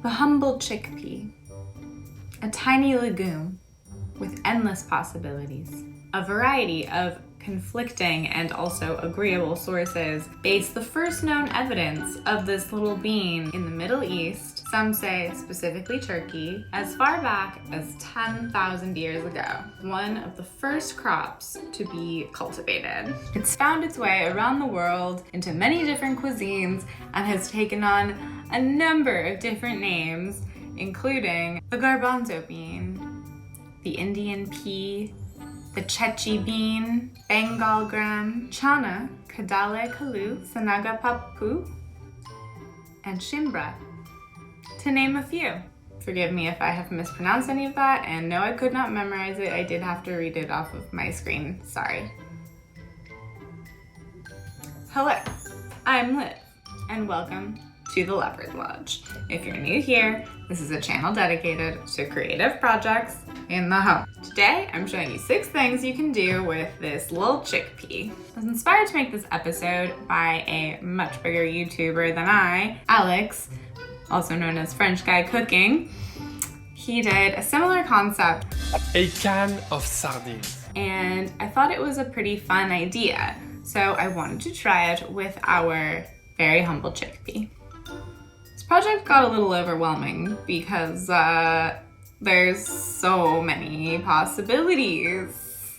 The humble chickpea, a tiny legume with endless possibilities. A variety of conflicting and also agreeable sources base the first known evidence of this little bean in the Middle East, some say specifically Turkey, as far back as 10,000 years ago. One of the first crops to be cultivated. It's found its way around the world into many different cuisines and has taken on a number of different names, including the garbanzo bean, the Indian pea, the Chechi bean, Bengal gram, chana, kadale kalu, sanaga papu, and shimbra, to name a few. Forgive me if I have mispronounced any of that, and no, I could not memorize it. I did have to read it off of my screen, sorry. Hello, I'm Liv, and welcome to the Leopard Lodge. If you're new here, this is a channel dedicated to creative projects in the home. Today, I'm showing you 6 things you can do with this little chickpea. I was inspired to make this episode by a much bigger YouTuber than I, Alex, also known as French Guy Cooking. He did a similar concept. A can of sardines. And I thought it was a pretty fun idea. So I wanted to try it with our very humble chickpea. This project got a little overwhelming because there's so many possibilities.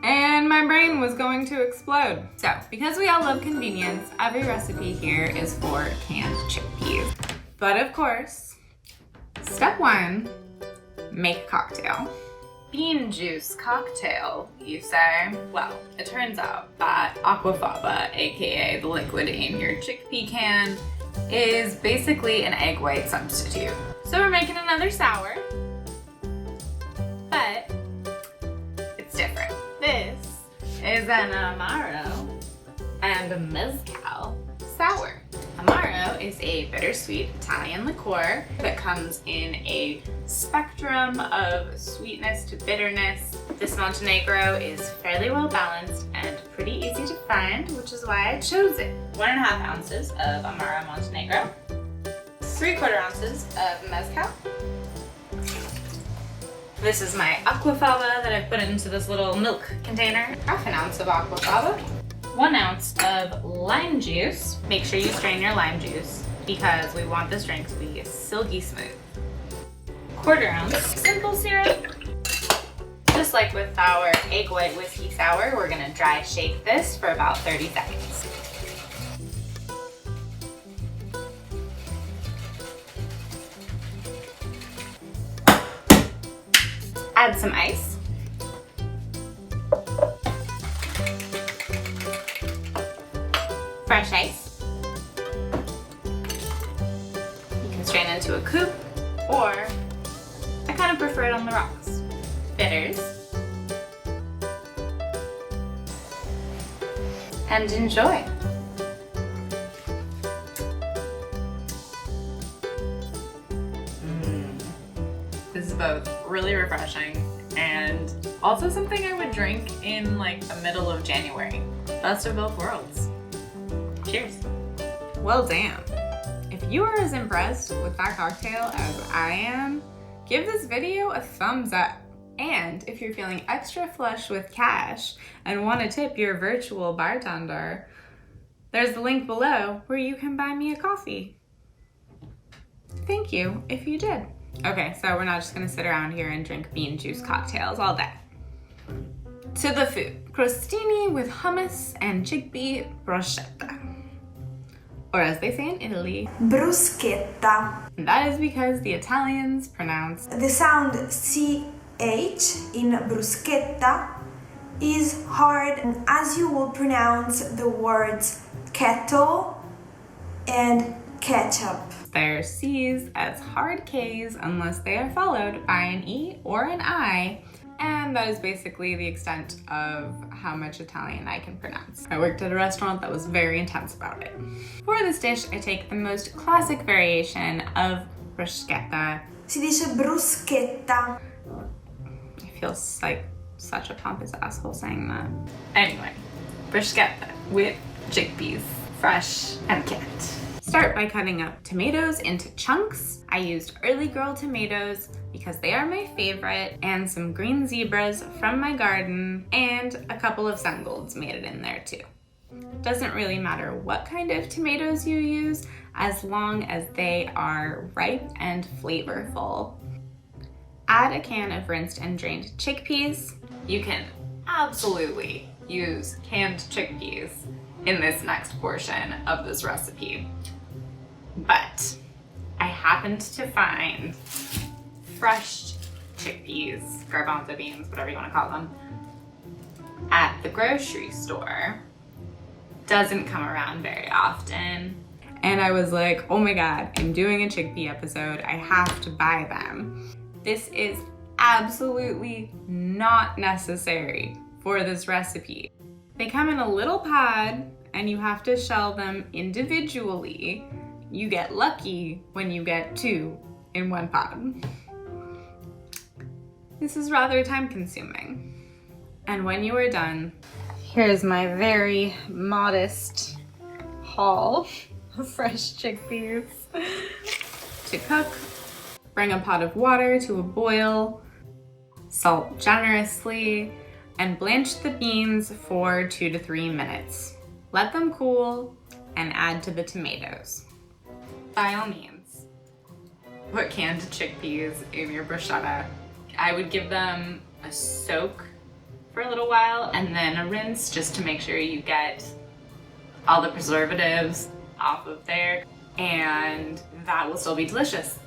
And my brain was going to explode. So, because we all love convenience, every recipe here is for canned chickpeas. But of course, step 1, make a cocktail. Bean juice cocktail, you say? Well, it turns out that Aquafaba, aka the liquid in your chickpea can, is basically an egg white substitute. So we're making another sour, but it's different. This is an Amaro and a Mezcal sour. Amaro is a bittersweet Italian liqueur that comes in a spectrum of sweetness to bitterness. This Montenegro is fairly well balanced and pretty easy to find, which is why I chose it. 1.5 ounces of Amaro Montenegro, 3/4 ounces of Mezcal. This is my Aquafaba that I've put into this little milk container. 1/2 ounce of Aquafaba. 1 ounce of lime juice. Make sure you strain your lime juice because we want this drink to be silky smooth. 1/4 ounce simple syrup. Just like with our egg white whiskey sour, we're gonna dry shake this for about 30 seconds. Add some ice. Fresh ice. You can strain into a coupe, or I kind of prefer it on the rocks. Bitters. And enjoy. This is both really refreshing and also something I would drink in like the middle of January. Best of both worlds. Cheers. Well, damn. If you are as impressed with that cocktail as I am, give this video a thumbs up. And if you're feeling extra flush with cash and want to tip your virtual bartender, there's the link below where you can buy me a coffee. Thank you if you did. Okay, so we're not just gonna sit around here and drink bean juice cocktails all day. To the food. Crostini with hummus and chickpea bruschetta. Or as they say in Italy, Bruschetta. And that is because the Italians pronounce the sound CH in bruschetta is hard as you will pronounce the words kettle and ketchup. their C's as hard K's unless they are followed by an E or an I. And that is basically the extent of how much Italian I can pronounce. I worked at a restaurant that was very intense about it. For this dish, I take the most classic variation of bruschetta. Si dice bruschetta. I feel like such a pompous asshole saying that. Anyway, bruschetta with chickpeas, fresh and canned. Start by cutting up tomatoes into chunks. I used early girl tomatoes because they are my favorite, and some green zebras from my garden, and a couple of sun golds made it in there too. Doesn't really matter what kind of tomatoes you use, as long as they are ripe and flavorful. Add a can of rinsed and drained chickpeas. You can absolutely use canned chickpeas in this next portion of this recipe. But I happened to find fresh chickpeas, garbanzo beans, whatever you want to call them, at the grocery store. Doesn't come around very often. And I was like, oh my God, I'm doing a chickpea episode. I have to buy them. This is absolutely not necessary for this recipe. They come in a little pod and you have to shell them individually. You get lucky when you get 2 in one pod. This is rather time consuming. And when you are done, here's my very modest haul of fresh chickpeas to cook. Bring a pot of water to a boil, salt generously, and blanch the beans for 2 to 3 minutes. Let them cool and add to the tomatoes. By all means, put canned chickpeas in your bruschetta. I would give them a soak for a little while and then a rinse just to make sure you get all the preservatives off of there, and that will still be delicious.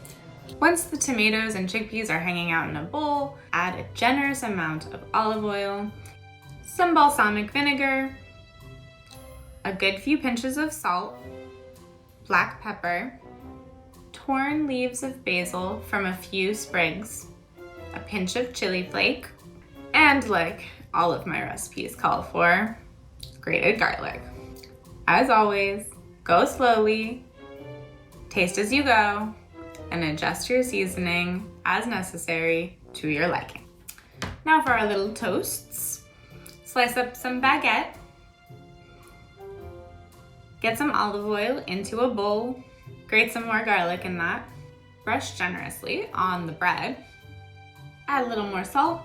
Once the tomatoes and chickpeas are hanging out in a bowl, add a generous amount of olive oil, some balsamic vinegar, a good few pinches of salt, black pepper, torn leaves of basil from a few sprigs, a pinch of chili flake, and like all of my recipes call for, grated garlic. As always, go slowly, taste as you go, and adjust your seasoning as necessary to your liking. Now for our little toasts. Slice up some baguette. Get some olive oil into a bowl. Grate some more garlic in that. Brush generously on the bread. Add a little more salt.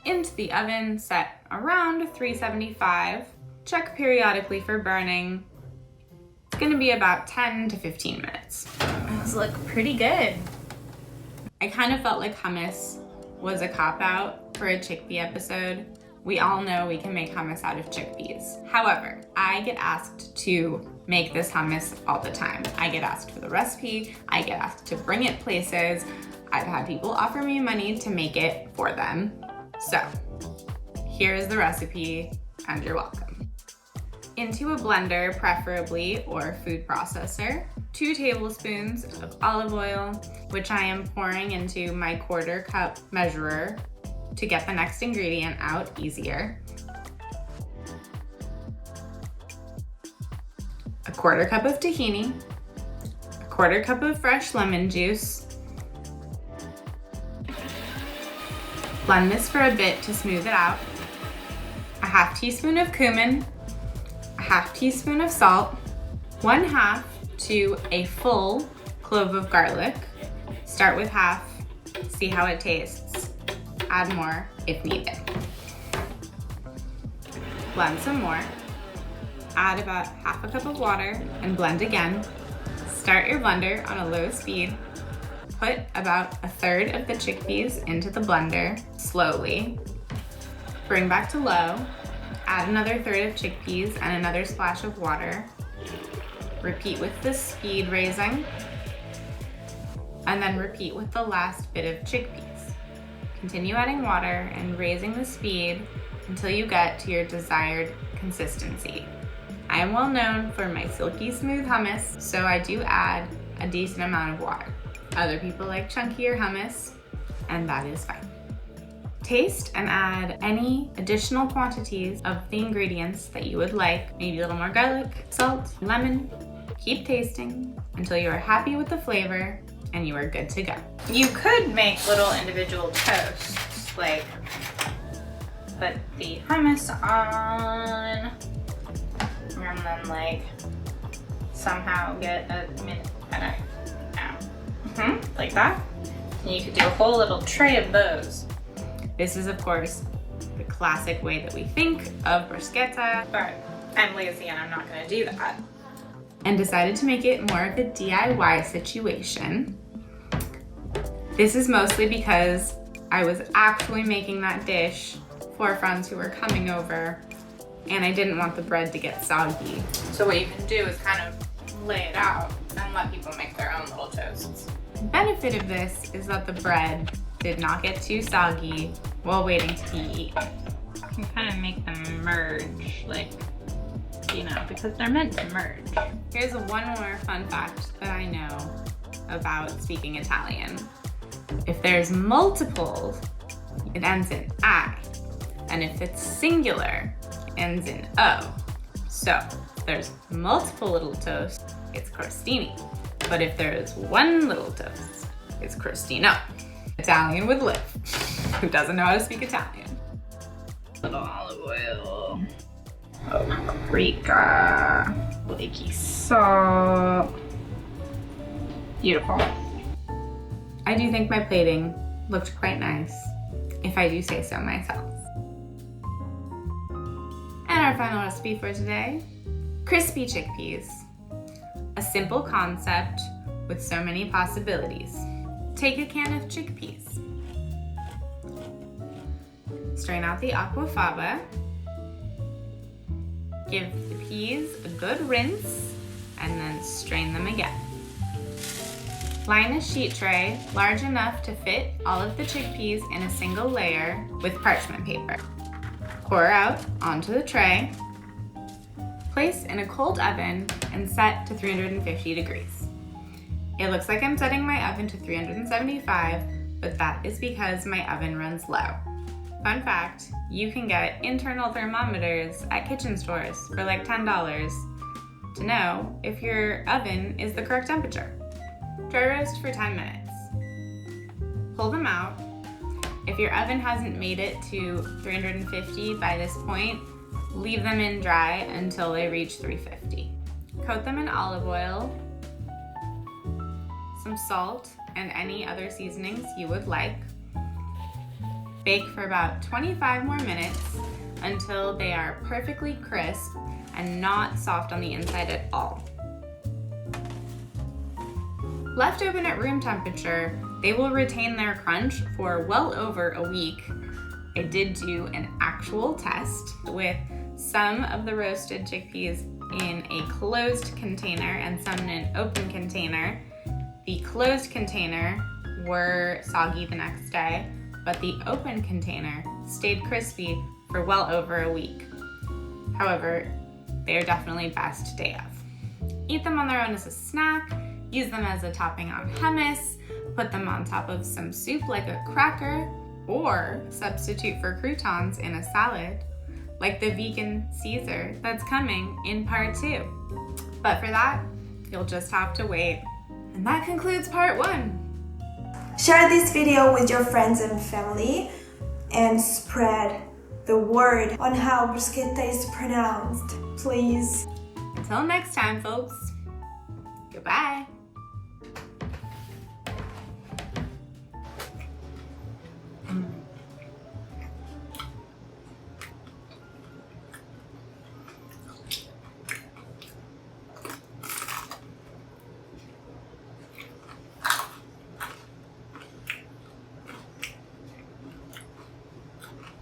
Into the oven, set around 375. Check periodically for burning. It's gonna be about 10 to 15 minutes. Those look pretty good. I kind of felt like hummus was a cop-out for a chickpea episode. We all know we can make hummus out of chickpeas. However, I get asked to make this hummus all the time. I get asked for the recipe, I get asked to bring it places. I've had people offer me money to make it for them. So, here's the recipe, and you're welcome. Into a blender, preferably, or food processor, 2 tablespoons of olive oil, which I am pouring into my 1/4 cup measurer to get the next ingredient out easier. A 1/4 cup of tahini, a 1/4 cup of fresh lemon juice. Blend this for a bit to smooth it out. A 1/2 teaspoon of cumin, a 1/2 teaspoon of salt, 1/2 to a full clove of garlic. Start with 1/2, see how it tastes. Add more if needed. Blend some more. Add about 1/2 cup of water and blend again. Start your blender on a low speed. Put about 1/3 of the chickpeas into the blender slowly. Bring back to low. Add another 1/3 of chickpeas and another splash of water. Repeat with the speed raising. And then repeat with the last bit of chickpeas. Continue adding water and raising the speed until you get to your desired consistency. I am well known for my silky smooth hummus, so I do add a decent amount of water. Other people like chunkier hummus, and that is fine. Taste and add any additional quantities of the ingredients that you would like. Maybe a little more garlic, salt, lemon. Keep tasting until you are happy with the flavor and you are good to go. You could make little individual toasts, like put the hummus on and then like somehow get a minute kind of like that. And you could do a whole little tray of those. This is, of course, the classic way that we think of bruschetta, but I'm lazy and I'm not gonna do that. And decided to make it more of a DIY situation. This is mostly because I was actually making that dish for friends who were coming over, and I didn't want the bread to get soggy. So what you can do is kind of lay it out and let people make their own little toasts. The benefit of this is that the bread did not get too soggy while waiting to be eaten. You can kind of make them merge, like, you know, because they're meant to merge. Here's one more fun fact that I know about speaking Italian. If there's multiples, it ends in I. And if it's singular, it ends in O. So if there's multiple little toasts, it's crostini. But if there's one little toast, it's crostino. Italian with Liv, who doesn't know how to speak Italian. Little olive oil. Paprika. Flaky salt. Beautiful. I do think my plating looked quite nice, if I do say so myself. And our final recipe for today, crispy chickpeas. A simple concept with so many possibilities. Take a can of chickpeas. Strain out the Aquafaba. Give the peas a good rinse and then strain them again. Line a sheet tray large enough to fit all of the chickpeas in a single layer with parchment paper. Pour out onto the tray. Place in a cold oven and set to 350 degrees. It looks like I'm setting my oven to 375, but that is because my oven runs low. Fun fact, you can get internal thermometers at kitchen stores for like $10 to know if your oven is the correct temperature. Dry roast for 10 minutes. Pull them out. If your oven hasn't made it to 350 by this point, leave them in dry until they reach 350. Coat them in olive oil, some salt, and any other seasonings you would like. Bake for about 25 more minutes until they are perfectly crisp and not soft on the inside at all. Left open at room temperature, they will retain their crunch for well over a week. I did do an actual test with some of the roasted chickpeas in a closed container and some in an open container. The closed container were soggy the next day, but the open container stayed crispy for well over a week. However, they are definitely best day of. Eat them on their own as a snack, use them as a topping on hummus, put them on top of some soup like a cracker, or substitute for croutons in a salad, like the vegan Caesar that's coming in part 2. But for that, you'll just have to wait. And that concludes part 1. Share this video with your friends and family and spread the word on how bruschetta is pronounced, please. Until next time, folks. Goodbye.